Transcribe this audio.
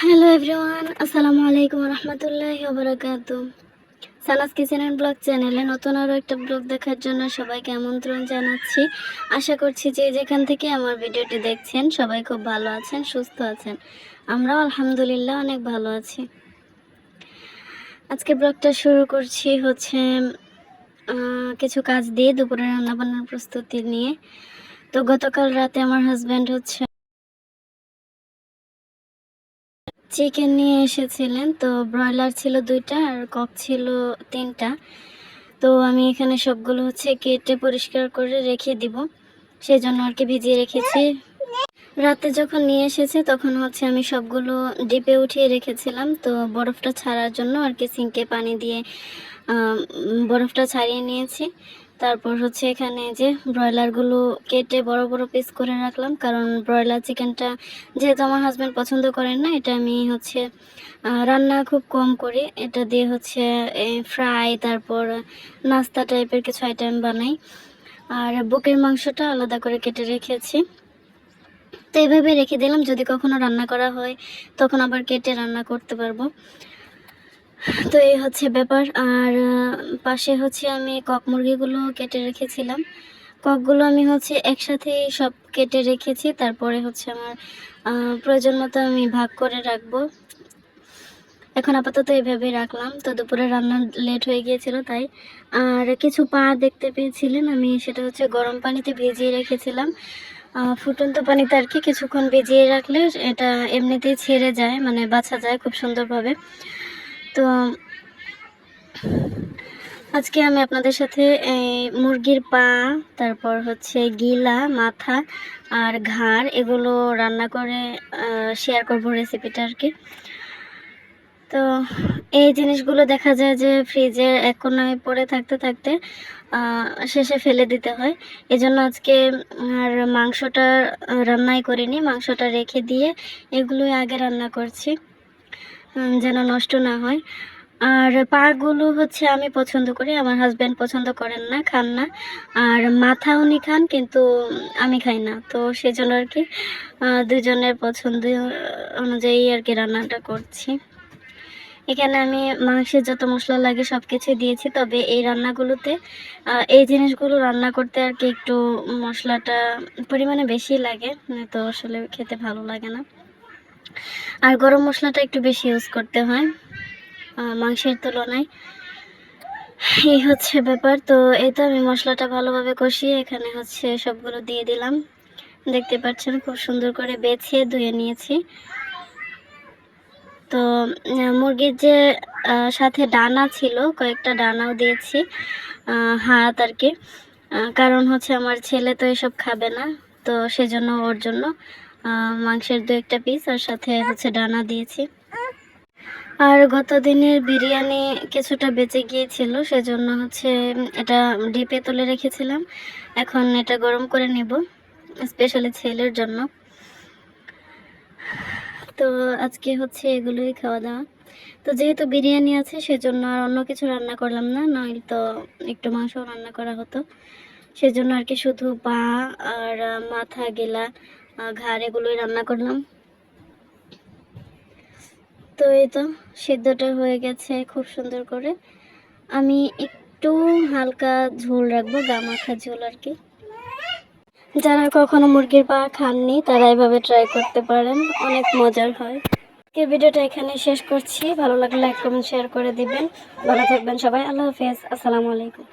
Hello everyone, আসসালামু আলাইকুম রহমতুল্লাহি ওয়া বারাকাতুহু। সানাস কিচেন অ্যান্ড ব্লগ চ্যানেলে নতুন আরও একটা ব্লগ দেখার জন্য সবাইকে আমন্ত্রণ জানাচ্ছি। আশা করছি যে যেখান থেকে আমার ভিডিওটি দেখছেন সবাই খুব ভালো আছেন, সুস্থ আছেন। আমরাও আলহামদুলিল্লাহ অনেক ভালো আছি। আজকে ব্লগটা শুরু করছি কিছু কাজ দিয়ে, দুপুরে রান্নাবান্নার প্রস্তুতি নিয়ে। তো গতকাল রাতে আমার হাজব্যান্ড চিকেন নিয়ে এসেছিলেন। তো ব্রয়লার ছিল 2টা আর কক ছিল 3টা। তো আমি এখানে সবগুলো কেটে পরিষ্কার করে রেখে দিব, সেই জন্য আর কি ভিজিয়ে রেখেছি। রাতে যখন নিয়ে এসেছে তখন আমি সবগুলো ডিপে উঠিয়ে রেখেছিলাম। তো বরফটা ছাড়ার জন্য আর কি সিঙ্কে পানি দিয়ে বরফটা ছাড়িয়ে নিয়েছি। তারপর এখানে যে ব্রয়লারগুলো কেটে বড় বড় পিস করে রাখলাম, কারণ ব্রয়লার চিকেনটা যেহেতু আমার হাজব্যান্ড পছন্দ করেন না, এটা আমি রান্না খুব কম করি। এটা দিয়ে ফ্রাই, তারপর নাস্তা টাইপের কিছু আইটেম বানাই। আর বুকের মাংসটা আলাদা করে কেটে রেখেছি। তো এইভাবে রেখে দিলাম, যদি কখনো রান্না করা হয় তখন আবার কেটে রান্না করতে পারবো। তো এই ব্যাপার। আর পাশে আমি কক মুরগিগুলো কেটে রেখেছিলাম। ককগুলো আমি একসাথে সব কেটে রেখেছি। তারপরে আমার প্রয়োজন মতো আমি ভাগ করে রাখবো। এখন আপাতত এইভাবে রাখলাম। তো দুপুরে রান্না লেট হয়ে গিয়েছিল তাই। আর কিছু পা দেখতে পেয়েছিলেন, আমি সেটা গরম পানিতে ভিজিয়ে রেখেছিলাম। ফুটন্ত পানিতে আর কি কিছুক্ষণ ভিজিয়ে রাখলে এটা এমনিতেই ছেড়ে যায়, মানে বাছা যায় খুব সুন্দরভাবে। তো আজকে আমি আপনাদের সাথে এই মুরগির পা, তারপর গিলা, মাথা আর ঘাড় এগুলো রান্না করে শেয়ার করব রেসিপিটা আর কি। তো এই জিনিসগুলো দেখা যায় যে ফ্রিজের এক কোনায় পড়ে থাকতে থাকতে শেষে ফেলে দিতে হয়। এজন্য আজকে আর মাংসটা রান্নাই করিনি, মাংসটা রেখে দিয়ে এগুলোই আগে রান্না করছি যেন নষ্ট না হয়। আর পাগুলো আমি পছন্দ করি, আমার হাজব্যান্ড পছন্দ করেন না, খান না। আর মাথা উনি খান, কিন্তু আমি খাই না। তো সেজন্য আর কি দুজনের পছন্দ অনুযায়ী আর কি রান্নাটা করছি। এখানে আমি মাংসের যত মশলা লাগে সব কিছু দিয়েছি, তবে এই রান্নাগুলোতে এই জিনিসগুলো রান্না করতে আর কি একটু মশলাটা পরিমাণে বেশি লাগে, তো আসলে খেতে ভালো লাগে না। আর গরম মশলাটা একটু বেশি ইউজ করতে হয় মাংসের তুলনায়। এই ব্যাপার। তো এই তো আমি মশলাটা ভালোভাবে কষিয়ে এখানে সবগুলো দিয়ে দিলাম। দেখতে পাচ্ছেন খুব সুন্দর করে বেছে ধুয়ে নিয়েছি। তো মুরগির যে সাথে ডানা ছিল, কয়েকটা ডানাও দিয়েছি, হাত আর কি। কারণ আমার ছেলে তো এসব খাবে না, তো সেজন্য ওর জন্য মাংসের 2-1টা পিস আর সাথে ডানা দিয়েছি। আর গত দিনের বিরিয়ানি কিছুটা বেঁচে গিয়েছিল, সেজন্য এটা ডিপে তুলে রেখেছিলাম। এখন এটা গরম করে নিব স্পেশালি ছেলের জন্য। তো আজকে এগুলোই খাওয়া দাওয়া। তো যেহেতু বিরিয়ানি আছে সেজন্য আর অন্য কিছু রান্না করলাম না, নইলে তো একটু মাংস রান্না করা হতো। সেজন্য আর কি শুধু পা আর মাথা, গেলা, ঘাড় এগুলোই রান্না করলাম। তো এই তো সিদ্ধটা হয়ে গেছে খুব সুন্দর করে। আমি একটু হালকা ঝোল রাখবো, গামাখা ঝোল আর কি। যারা কখনো মুরগির পা খাননি তারা এভাবে ট্রাই করতে পারেন, অনেক মজার হয়। এই ভিডিওটা এখানে শেষ করছি। ভালো লাগলে লাইক, কমেন্ট, শেয়ার করে দিবেন। ভালো থাকবেন সবাই। আল্লাহ হাফেজ, আসসালামু আলাইকুম।